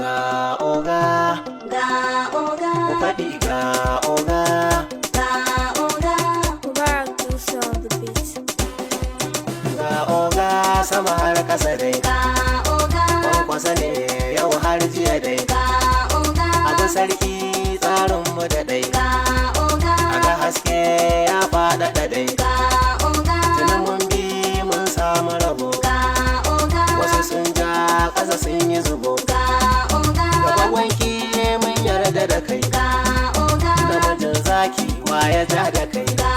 Ga oga, ga oga, ku faɗi ga oga. ga oga, Mubarak Musa on the beat. Ga oga sama har ƙasa dai. ga oga, Kwankwasa ne yau har jiya dai. ga oga, Abu sarki tsarinmu da ɗai. ga oga, Aga haske ya faɗaɗa ɗai. ga oga, Tuni mun bi mun samu rabo. ga oga, Wasu sun ja ƙasa sun yi zubo. ga oga, Gaba wanki mun yarda da kai. ga oga, Namijin zaki wa ya ja da kai. ga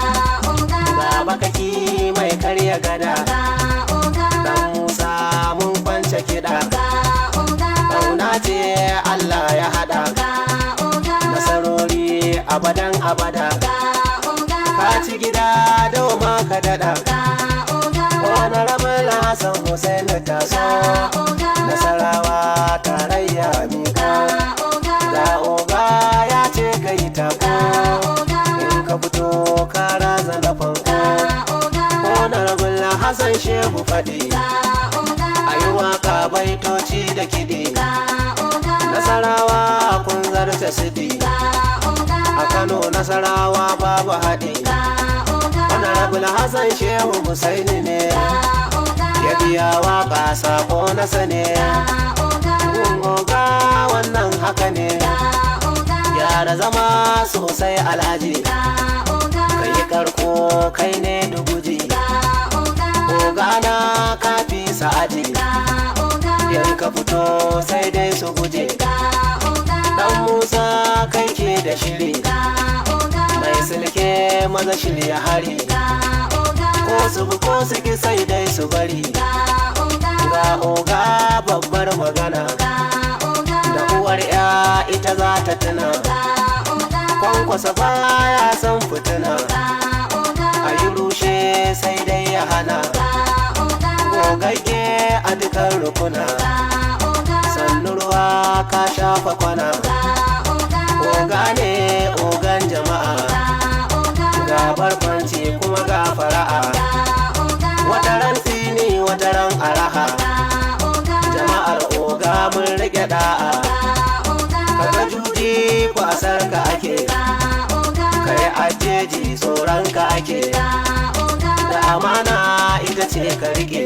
oga, Baba kaki mai karya gada. ga oga, Dan Musa mun kwance kiɗa. ga oga, Ƙauna ce Allah ya haɗa. ga oga, Nasarori abadan abada. ga oga, Ka ci gida dauma ka daɗa. ga oga, Wani rabin Hassan Hussein da taso. Nasarawa tarayya mika. Ga oga ya ce ka yi tako. In ka fito ka raza na fanko. Wani rabin Hassan Shehu faɗi. A yi waƙa baitoci da kiɗi. Nasarawa kun zarta siɗi. A Kano Nasarawa babu haɗi. Wani rabin Hassan Shehu Husaini ne. Ya biya waƙa sako na sane. Oga wannan haka ne. Yara zama sosai alhaji. Ka yi karko kai ne duguji. Oga na kafi sa'adi. In ka fito sai dai su guje. Dan Musa kai ke da shiri. Mai silke maza shirya hari. Ko su bi ko su ki sai dai su bari. Ga oga babbar magana. Da uwar ya ita za ta tuna. Kwankwasa baya san fitina. A yi rushe sai dai ya hana. Gogagge a dukan rukuna. Sannu ruwa ka shafa kwana. Oga ne ogan jama'a. Ga barkwanci kuma ga fara'a. Wataran tsini wataran araha. Jama'ar oga mun rike da'a. Kaga juji kwasar ka ake. Kai ajeji tsoron ka ake. Da amana ita ce ka rike.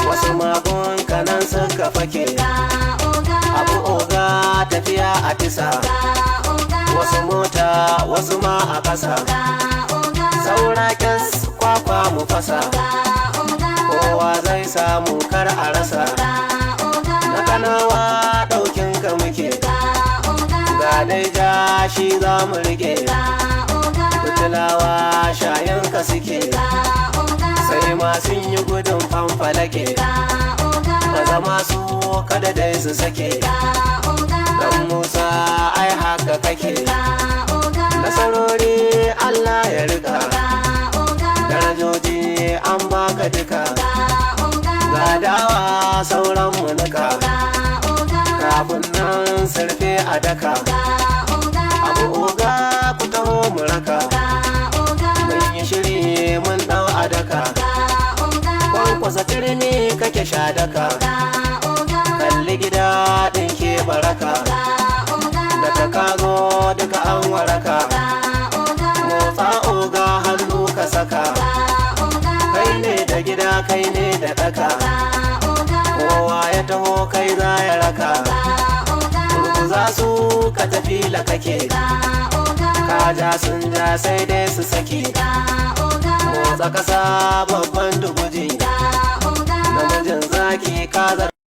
Wasu magun kanan suka fake. Abu oga tafiya a tisa. Wasu mota wasu ma a ƙasa. Saura kyas kwakwa mu fasa. Kowa zai samu kar a rasa. Na Kanawa ɗaukin ka muke. Ga dai ja shi za mu rike. Fitilawa shayin ka suke. Sai ma sun yi gudun fanfalake. Maza masu kada dai su sake. Dan Musa ai haka kake. Nasarori Allah ya rika. Darajoji an baka duka. Ga dawa sauran mu nika. Kafin nan sarfe a daka. Abu oga ku taho mu raka. Mun yi shiri mun ɗau a daka. Kwankwasa turmi kake sha daka. Kalli gida ɗin ke baraka. Daga kago duka an waraka. Motsa oga hannu ka saka. Kai ne da gida kai ne da ɗaka. Kowa ya taho kai za ya raka. Za su ka tafi la kake. Kaja sun ja sai dai su saki. Motsa kasa babban duguji. Namijin zaki ka